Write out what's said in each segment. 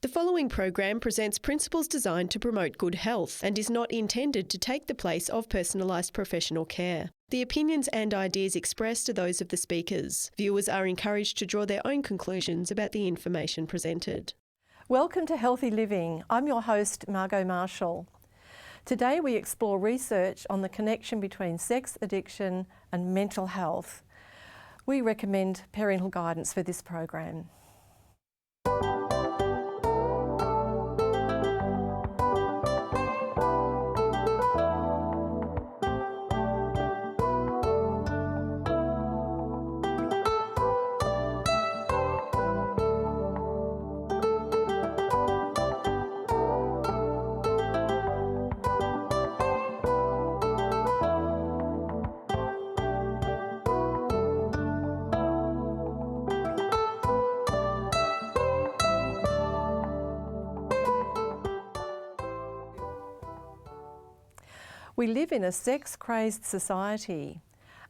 The following program presents principles designed to promote good health and is not intended to take the place of personalised professional care. The opinions and ideas expressed are those of the speakers. Viewers are encouraged to draw their own conclusions about the information presented. Welcome to Healthy Living. I'm your host, Margot Marshall. Today we explore research on the connection between sex addiction and mental health. We recommend parental guidance for this program. We live in a sex-crazed society.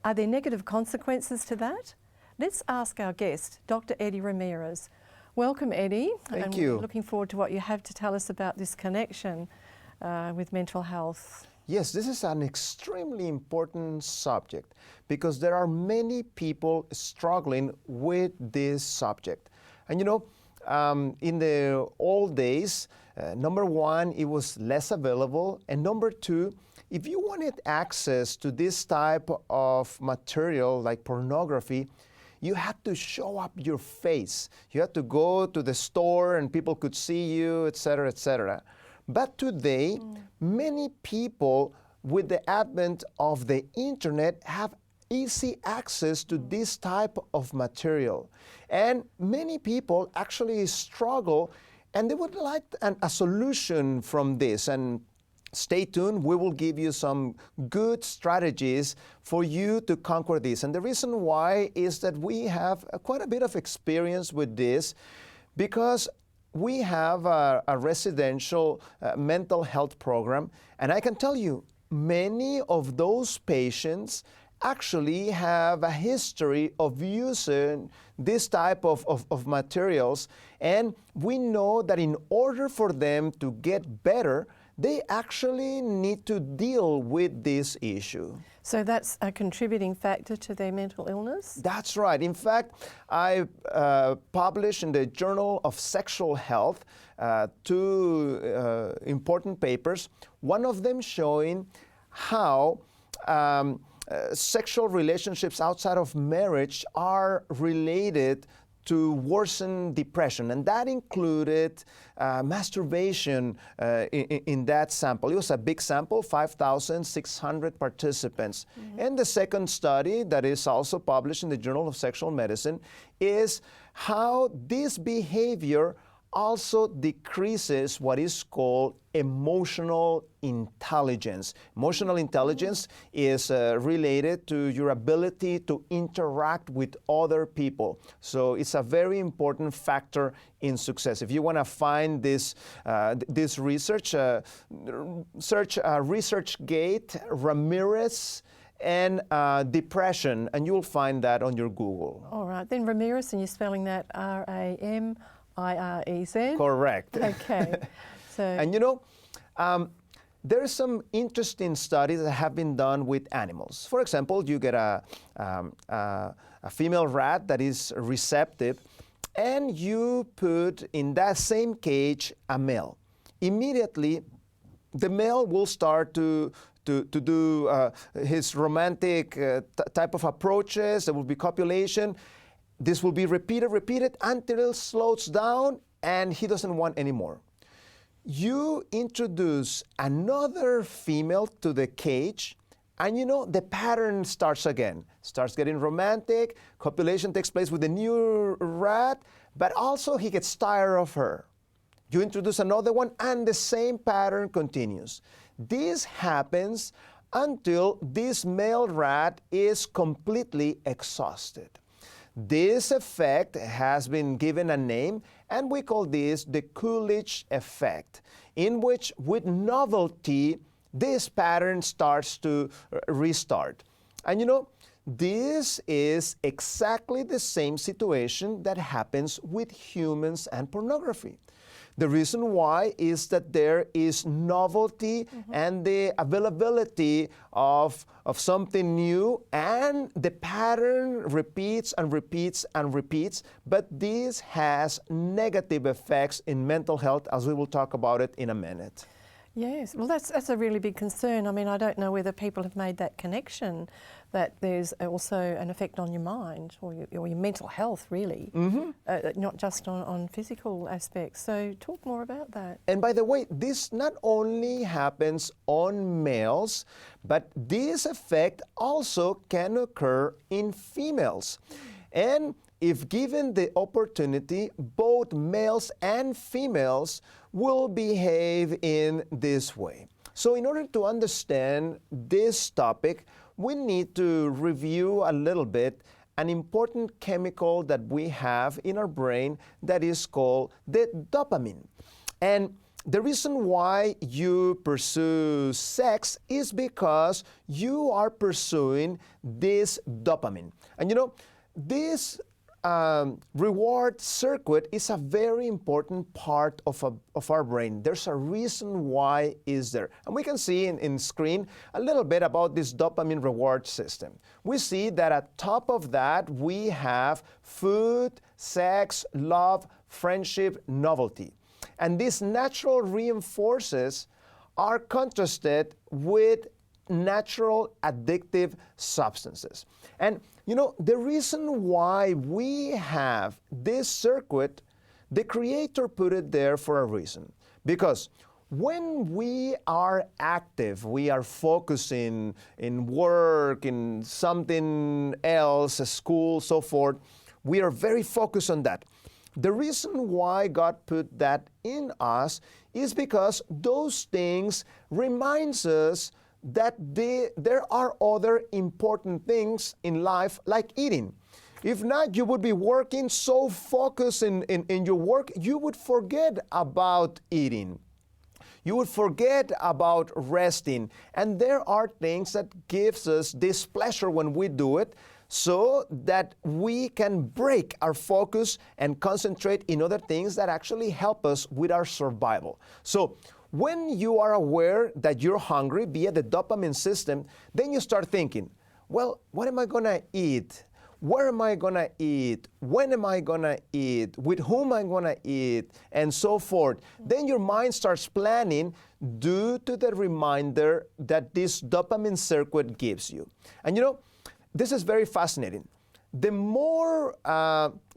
Are there negative consequences to that? Let's ask our guest, Dr. Eddie Ramirez. Welcome, Eddie. Thank you. We're looking forward to what you have to tell us about this connection with mental health. Yes, this is an extremely important subject because there are many people struggling with this subject. And you know, in the old days, number one, it was less available, and number two, if you wanted access to this type of material like pornography, you had to show up your face. You had to go to the store and people could see you, etc., etc. But today, many people with the advent of the internet have easy access to this type of material. And many people actually struggle and they would like a solution from this. And stay tuned, we will give you some good strategies for you to conquer this. And the reason why is that we have quite a bit of experience with this because we have a residential mental health program. And I can tell you, many of those patients actually have a history of using this type of materials. And we know that in order for them to get better, they actually need to deal with this issue. So that's a contributing factor to their mental illness? That's right. In fact, I published in the Journal of Sexual Health two important papers, one of them showing how sexual relationships outside of marriage are related to worsen depression, and that included masturbation in that sample. It was a big sample, 5,600 participants. And the second study that is also published in the Journal of Sexual Medicine is how this behavior also decreases what is called emotional intelligence. Emotional intelligence is related to your ability to interact with other people. So it's a very important factor in success. If you want to find this research, search ResearchGate, Ramirez, and depression, and you'll find that on your Google. All right, then Ramirez, and you're spelling that R-A-M-I-R-E-Z? Correct. Okay. So, and you know, there are some interesting studies that have been done with animals. For example, you get a female rat that is receptive, and you put in that same cage a male. Immediately, the male will start to do his romantic type of approaches. There will be copulation. This will be repeated until it slows down and he doesn't want any more. You introduce another female to the cage, and you know, the pattern starts again. Starts getting romantic, copulation takes place with the new rat, but also he gets tired of her. You introduce another one, and the same pattern continues. This happens until this male rat is completely exhausted. This effect has been given a name, and we call this the Coolidge effect, in which with novelty, this pattern starts to restart. And you know, this is exactly the same situation that happens with humans and pornography. The reason why is that there is novelty and the availability of something new, and the pattern repeats and repeats and repeats, but this has negative effects in mental health, as we will talk about it in a minute. Yes, well that's a really big concern. I mean, I don't know whether people have made that connection, that there's also an effect on your mind or your mental health, really, not just on physical aspects. So talk more about that. And by the way, this not only happens on males, but this effect also can occur in females. And if given the opportunity, both males and females will behave in this way. So in order to understand this topic, we need to review a little bit an important chemical that we have in our brain that is called the dopamine. And the reason why you pursue sex is because you are pursuing this dopamine. And you know, this reward circuit is a very important part of our brain. There's a reason why is there. And we can see in screen a little bit about this dopamine reward system. We see that at top of that we have food, sex, love, friendship, novelty. And these natural reinforcers are contrasted with natural addictive substances. And you know, the reason why we have this circuit, the Creator put it there for a reason. Because when we are active, we are focusing in work, in something else, school, so forth, we are very focused on that. The reason why God put that in us is because those things reminds us that there are other important things in life, like eating. If not, you would be working so focused in your work, you would forget about eating. You would forget about resting. And there are things that gives us this pleasure when we do it, so that we can break our focus and concentrate in other things that actually help us with our survival. So when you are aware that you're hungry via the dopamine system, then you start thinking, well, what am I going to eat? Where am I going to eat? When am I going to eat? With whom am I going to eat? And so forth. Then your mind starts planning due to the reminder that this dopamine circuit gives you. And you know, this is very fascinating. The more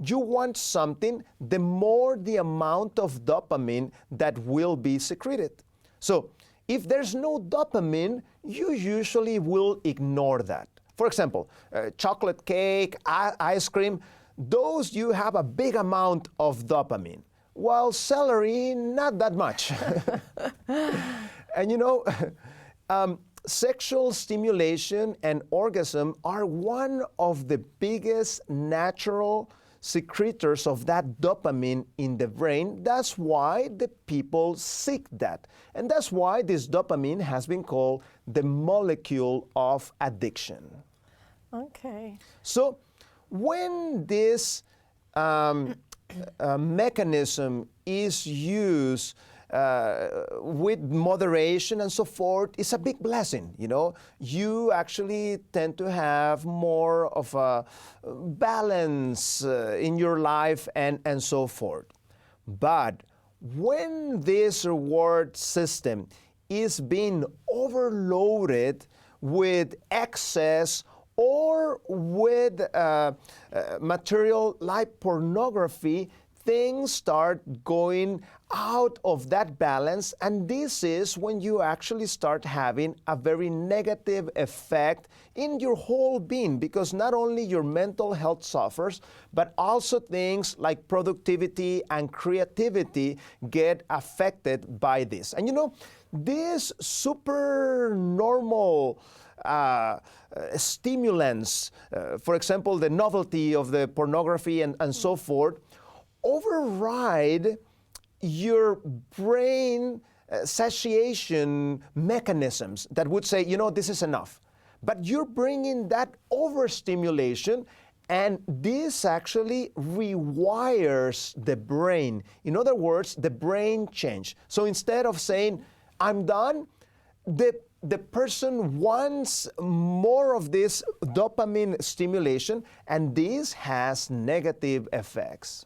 you want something, the more the amount of dopamine that will be secreted. So if there's no dopamine, you usually will ignore that. For example, chocolate cake, ice cream, those you have a big amount of dopamine, while celery, not that much. And you know, sexual stimulation and orgasm are one of the biggest natural secretors of that dopamine in the brain. That's why the people seek that. And that's why this dopamine has been called the molecule of addiction. Okay. So when this mechanism is used with moderation and so forth, it's a big blessing, you know. You actually tend to have more of a balance in your life and so forth. But when this reward system is being overloaded with excess or with material like pornography, things start going out of that balance, and this is when you actually start having a very negative effect in your whole being, because not only your mental health suffers, but also things like productivity and creativity get affected by this. And you know, this super normal stimulants, for example, the novelty of the pornography and so forth, override your brain satiation mechanisms that would say, you know, this is enough. but you're bringing that overstimulation, and this actually rewires the brain. In other words, the brain change. So instead of saying, I'm done, the person wants more of this dopamine stimulation, and this has negative effects.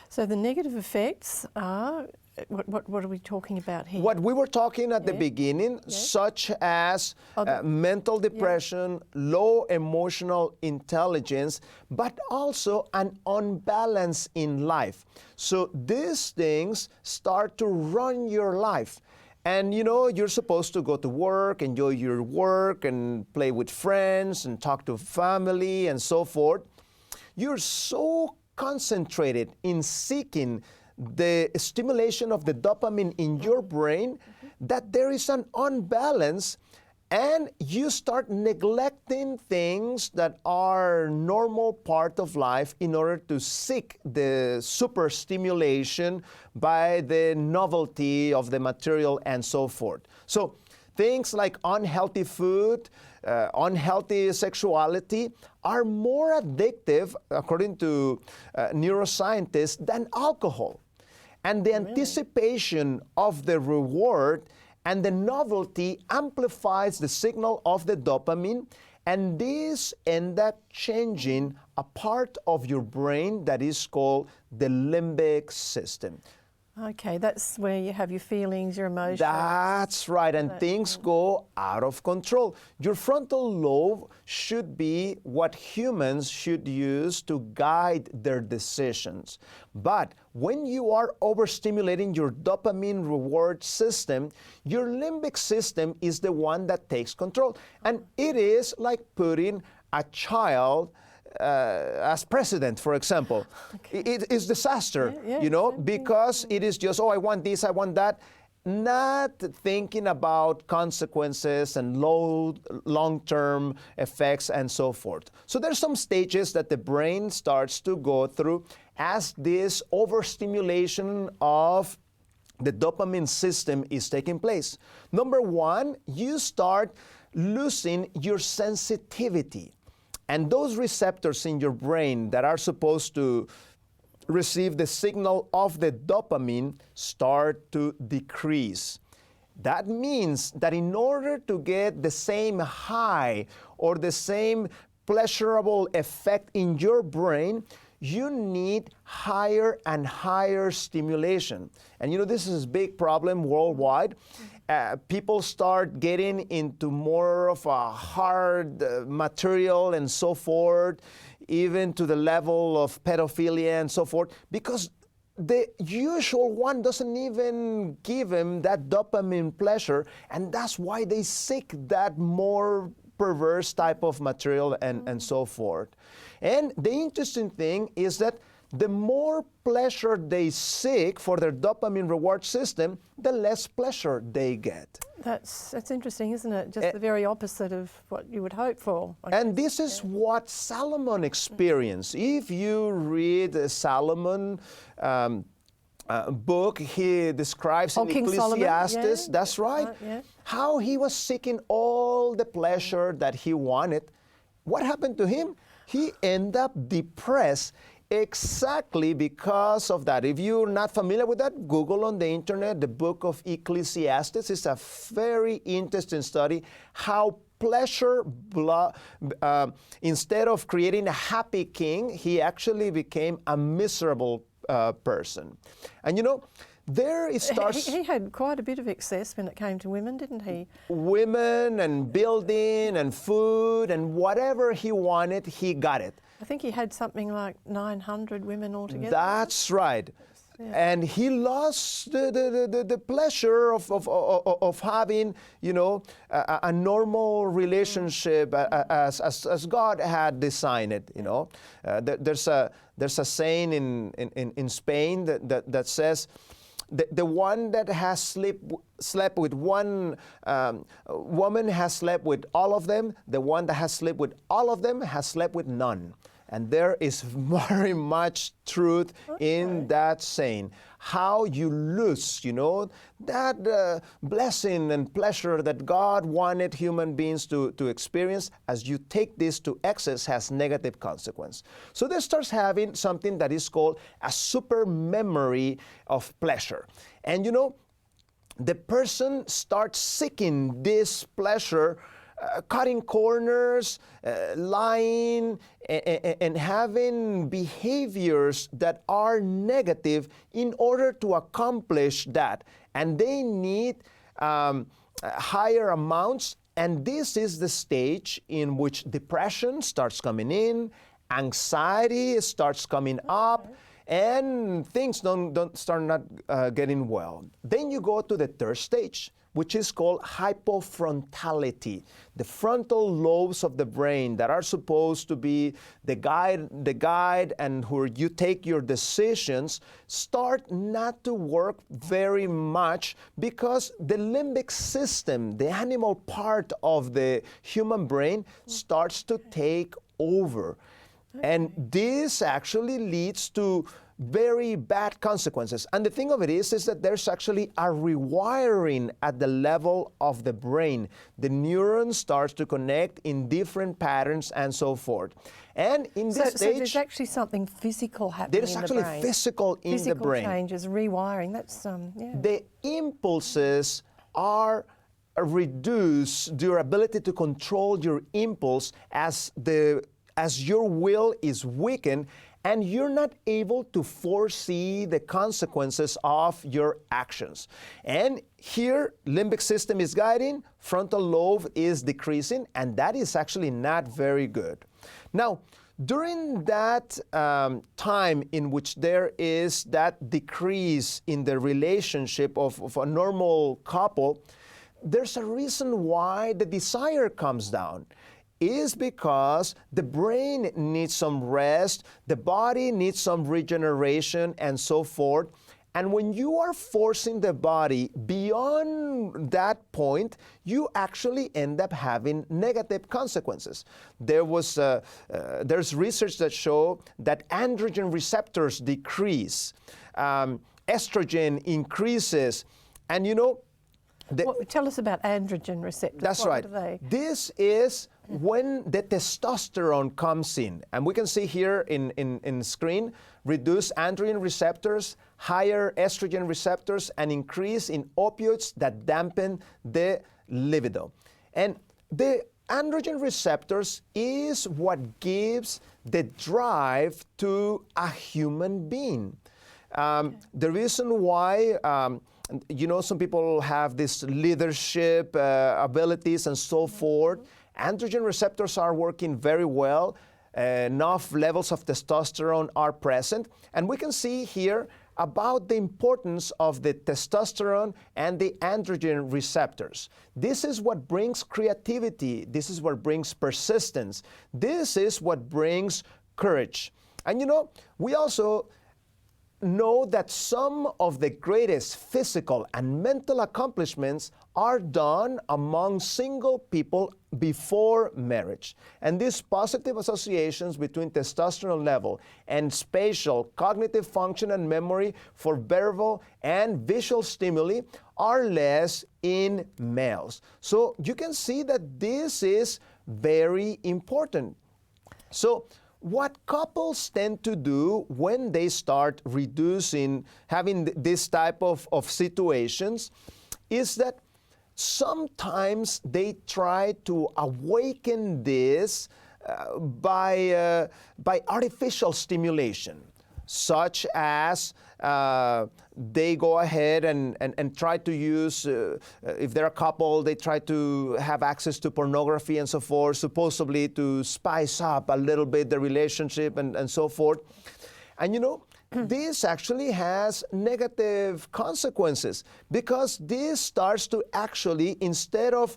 So the negative effects are, what are we talking about here? What we were talking at the beginning, such as mental depression, low emotional intelligence, but also an unbalance in life. So these things start to run your life. And you know, you're supposed to go to work, enjoy your work, and play with friends, and talk to family, and so forth. You're so concentrated in seeking the stimulation of the dopamine in your brain that there is an unbalance, and you start neglecting things that are normal part of life in order to seek the super stimulation by the novelty of the material and so forth. So things like unhealthy food, unhealthy sexuality are more addictive, according to neuroscientists, than alcohol. And the anticipation of the reward and the novelty amplifies the signal of the dopamine, and this ends up changing a part of your brain that is called the limbic system. Okay, that's where you have your feelings, your emotions. That's right, and things go out of control. Your frontal lobe should be what humans should use to guide their decisions. But when you are overstimulating your dopamine reward system, your limbic system is the one that takes control. And it is like putting a child as president, for example. It is disaster, you know, because it is just, oh, I want this, I want that, not thinking about consequences and long-term effects and so forth. So there's some stages that the brain starts to go through as this overstimulation of the dopamine system is taking place. Number one, you start losing your sensitivity. And those receptors in your brain that are supposed to receive the signal of the dopamine start to decrease. That means that in order to get the same high or the same pleasurable effect in your brain, you need higher and higher stimulation. And you know, this is a big problem worldwide. People start getting into more of a hard material and so forth, even to the level of pedophilia and so forth, because the usual one doesn't even give them that dopamine pleasure, and that's why they seek that more perverse type of material and so forth. And the interesting thing is that the more pleasure they seek for their dopamine reward system, the less pleasure they get. That's interesting, isn't it? Just the very opposite of what you would hope for. And this is what Solomon experienced. If you read Solomon book, he describes in Ecclesiastes, that's right, how he was seeking all the pleasure that he wanted. What happened to him? He ended up depressed exactly because of that. If you're not familiar with that, Google on the internet the book of Ecclesiastes. It's a very interesting study how pleasure, instead of creating a happy king, he actually became a miserable person. And you know, there it starts. He had quite a bit of excess when it came to women, didn't he? Women and building and food and whatever he wanted, he got it. I think he had something like 900 women altogether. That's right. And he lost the pleasure of having, you know, a normal relationship as God had designed it. You know, there's a saying in Spain that says, the one that has slept with one woman has slept with all of them. The one that has slept with all of them has slept with none. And there is very much truth in that saying. How you lose, that blessing and pleasure that God wanted human beings to experience, as you take this to excess, has negative consequence. So this starts having something that is called a super memory of pleasure. And the person starts seeking this pleasure, cutting corners, lying, and having behaviors that are negative in order to accomplish that. And they need higher amounts. And this is the stage in which depression starts coming in, anxiety starts coming up, and things don't start not getting well. Then you go to the third stage, which is called hypofrontality. The frontal lobes of the brain that are supposed to be the guide and where you take your decisions start not to work very much because the limbic system, the animal part of the human brain, starts to take over. And this actually leads to very bad consequences. And the thing of it is that there's actually a rewiring at the level of the brain. The neuron starts to connect in different patterns and so forth. And in this stage, so there's actually something physical happening in the brain. There's actually physical in the brain. Physical changes, rewiring. That's The impulses are reduce your ability to control your impulse as your will is weakened, and you're not able to foresee the consequences of your actions. And here, limbic system is guiding, frontal lobe is decreasing, and that is actually not very good. Now, during that time in which there is that decrease in the relationship of a normal couple, there's a reason why the desire comes down. Is because the brain needs some rest, the body needs some regeneration, and so forth. And when you are forcing the body beyond that point, you actually end up having negative consequences. There's research that show that androgen receptors decrease, estrogen increases, and tell us about androgen receptors. That's right. What are they? This is when the testosterone comes in. And we can see here in screen, reduced androgen receptors, higher estrogen receptors, and increase in opioids that dampen the libido. And the androgen receptors is what gives the drive to a human being. The reason why some people have this leadership abilities and so forth. Androgen receptors are working very well. Enough levels of testosterone are present. And we can see here about the importance of the testosterone and the androgen receptors. This is what brings creativity. This is what brings persistence. This is what brings courage. And we also know that some of the greatest physical and mental accomplishments are done among single people before marriage. And these positive associations between testosterone level and spatial, cognitive function and memory for verbal and visual stimuli are less in males. So you can see that this is very important. So what couples tend to do when they start having this type of situations is that sometimes they try to awaken this by artificial stimulation, such as they go ahead and try to use, if they're a couple, they try to have access to pornography and so forth, supposedly to spice up a little bit the relationship and so forth. And this actually has negative consequences because this starts to actually, instead of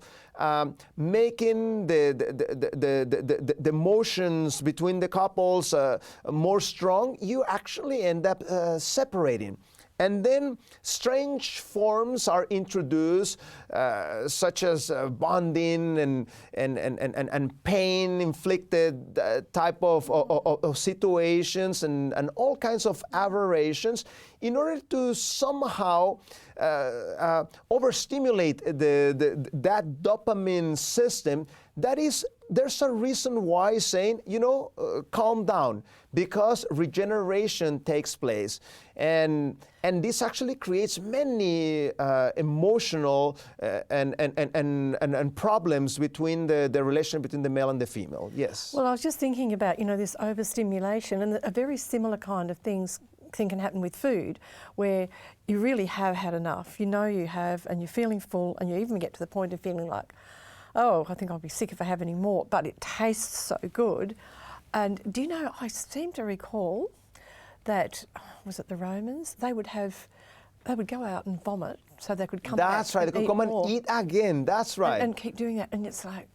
making the emotions between the couples more strong, you actually end up separating. And then strange forms are introduced, such as bonding and pain-inflicted type of situations and all kinds of aberrations in order to somehow overstimulate that dopamine system. There's a reason why saying, calm down, because regeneration takes place. And this actually creates many emotional and problems between the relation between the male and the female. Yes. Well, I was just thinking about, this overstimulation, and a very similar kind of thing can happen with food, where you really have had enough. You have, and you're feeling full, and you even get to the point of feeling like, oh, I think I'll be sick if I have any more, but it tastes so good. And do you know, I seem to recall that, was it the Romans? They would go out and vomit so they could come back. That's right, they could come and eat again. That's right. And keep doing that. And it's like,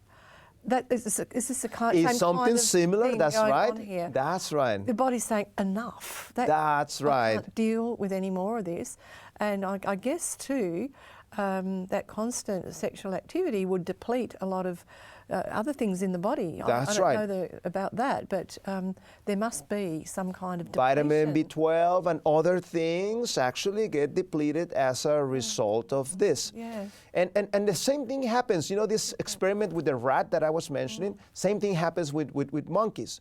is this a same kind it's something of similar, thing that's going right. on here? That's right. The body's saying enough. That's right. I can't deal with any more of this. And I guess too, that constant sexual activity would deplete a lot of other things in the body. That's I don't know about that, but there must be some kind of depletion. Vitamin B12 and other things actually get depleted as a result of this. Yeah. And the same thing happens, this experiment with the rat that I was mentioning, same thing happens with monkeys.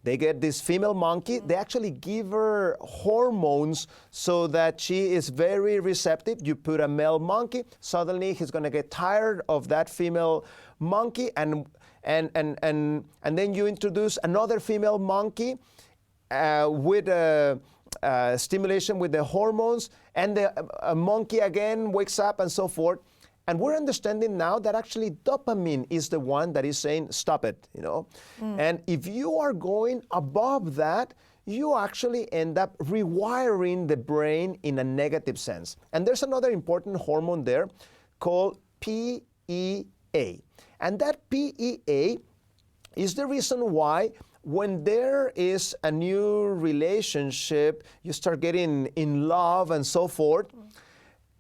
They get this female monkey, they actually give her hormones so that she is very receptive. You put a male monkey, suddenly he's going to get tired of that female monkey, and then you introduce another female monkey with stimulation with the hormones, and the monkey again wakes up and so forth. And we're understanding now that actually dopamine is the one that is saying, stop it, And if you are going above that, you actually end up rewiring the brain in a negative sense. And there's another important hormone there called PEA. And that PEA is the reason why when there is a new relationship, you start getting in love and so forth,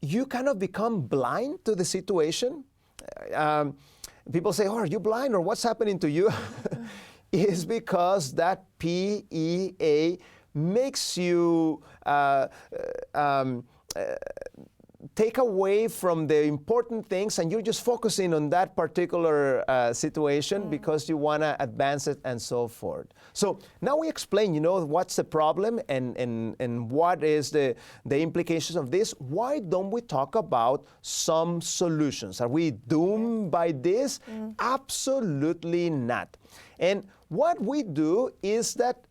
you kind of become blind to the situation. People say, oh, are you blind, or what's happening to you? It's because that PEA makes you take away from the important things, and you're just focusing on that particular situation because you want to advance it and so forth. So now we explain, what's the problem and what is the implications of this. Why don't we talk about some solutions? Are we doomed by this? Absolutely not. And what we do is that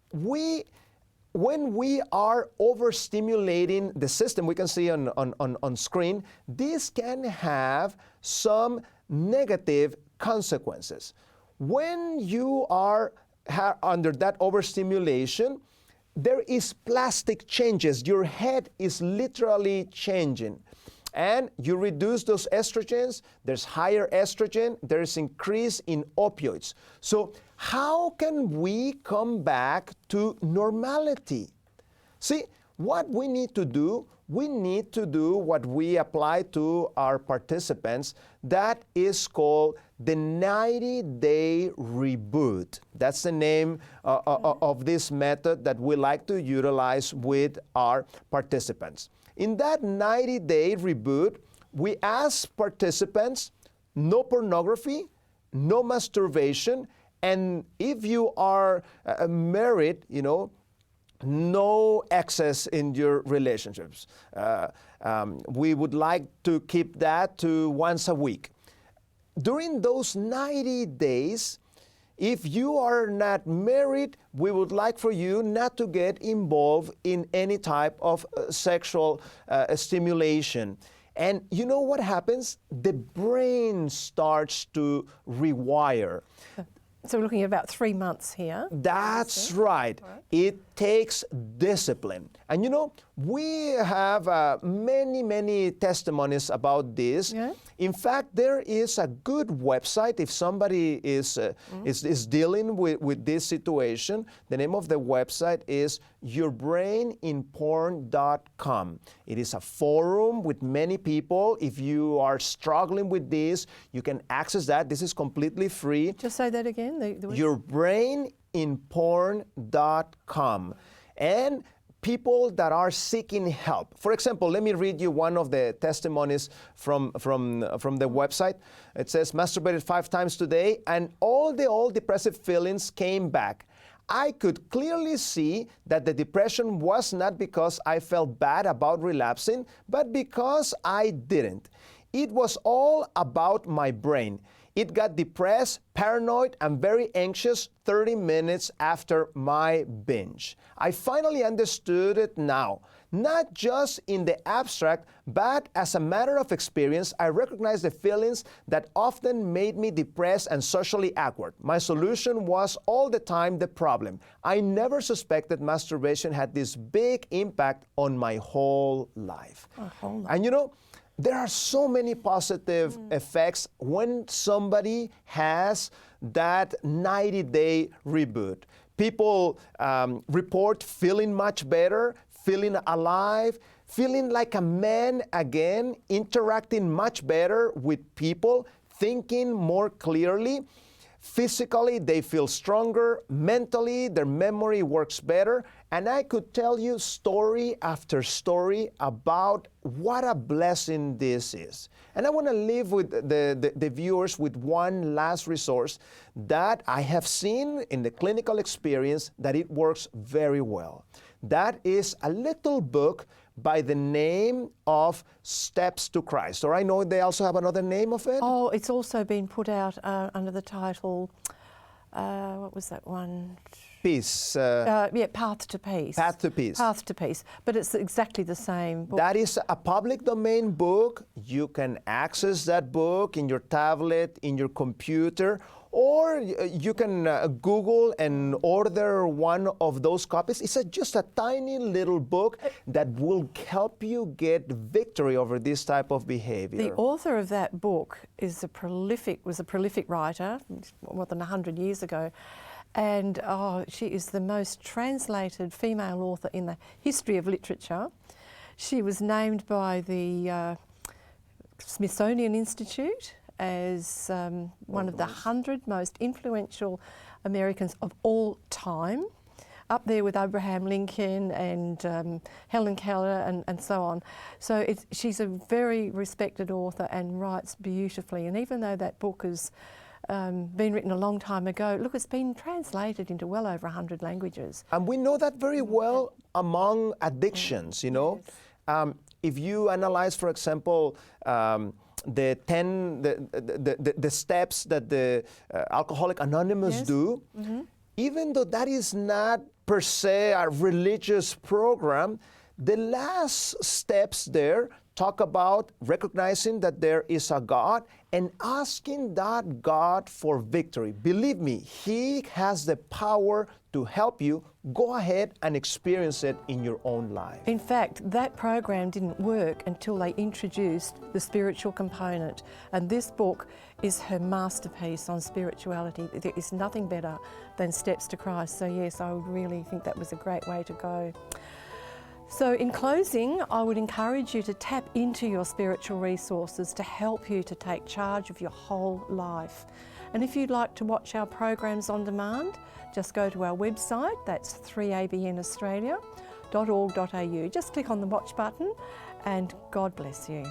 when we are overstimulating the system, we can see on screen, this can have some negative consequences. When you are under that overstimulation, there is plastic changes. Your head is literally changing. And you reduce those estrogens, there's higher estrogen, there's increase in opioids. So how can we come back to normality? See, what we need to do what we apply to our participants. That is called the 90-day reboot. That's the name of this method that we like to utilize with our participants. In that 90-day reboot, we ask participants, no pornography, no masturbation, and if you are married, no excess in your relationships. We would like to keep that to once a week. During those 90 days, if you are not married, we would like for you not to get involved in any type of sexual stimulation. And you know what happens? The brain starts to rewire. So we're looking at about 3 months here. That's right. It takes discipline. And you know, we have many testimonies about this. Yeah. In fact, there is a good website if somebody is dealing with this situation. The name of the website is yourbraininporn.com. It is a forum with many people. If you are struggling with this, you can access that. This is completely free. Just say that again. Yourbraininporn.com. And people that are seeking help. For example, let me read you one of the testimonies from the website. It says, masturbated 5 times today, and all the old depressive feelings came back. I could clearly see that the depression was not because I felt bad about relapsing, but because I didn't. It was all about my brain. It got depressed, paranoid, and very anxious 30 minutes after my binge. I finally understood it now. Not just in the abstract, but as a matter of experience, I recognize the feelings that often made me depressed and socially awkward. My solution was all the time the problem. I never suspected masturbation had this big impact on my whole life. And you know, there are so many positive effects when somebody has that 90-day reboot. People report feeling much better, feeling alive, feeling like a man again, interacting much better with people, thinking more clearly. Physically, they feel stronger. Mentally, their memory works better. And I could tell you story after story about what a blessing this is. And I want to leave with the viewers with one last resource that I have seen in the clinical experience that it works very well. That is a little book by the name of Steps to Christ. Or I know they also have another name of it. Oh, it's also been put out under the title, what was that one? Peace. Yeah, Path to Peace. Path to Peace. Path to Peace. But it's exactly the same book. That is a public domain book. You can access that book in your tablet, in your computer, or you can Google and order one of those copies. It's just a tiny little book that will help you get victory over this type of behavior. The author of that book was a prolific writer, more than 100 years ago. And she is the most translated female author in the history of literature. She was named by the Smithsonian Institute as one of the 100 most influential Americans of all time, up there with Abraham Lincoln and Helen Keller and so on. So she's a very respected author and writes beautifully. And even though that book has been written a long time ago, look, it's been translated into well over 100 languages. And we know that very well among addictions, you know. Yes. If you analyze, for example, the steps that the Alcoholics Anonymous do, even though that is not per se a religious program, the last steps there talk about recognizing that there is a God and asking that God for victory. Believe me, He has the power to help you. Go ahead and experience it in your own life. In fact, that program didn't work until they introduced the spiritual component. And this book is her masterpiece on spirituality. There is nothing better than Steps to Christ. So yes, I would really think that was a great way to go. So in closing, I would encourage you to tap into your spiritual resources to help you to take charge of your whole life. And if you'd like to watch our programs on demand, just go to our website, that's 3abnaustralia.org.au. Just click on the watch button and God bless you.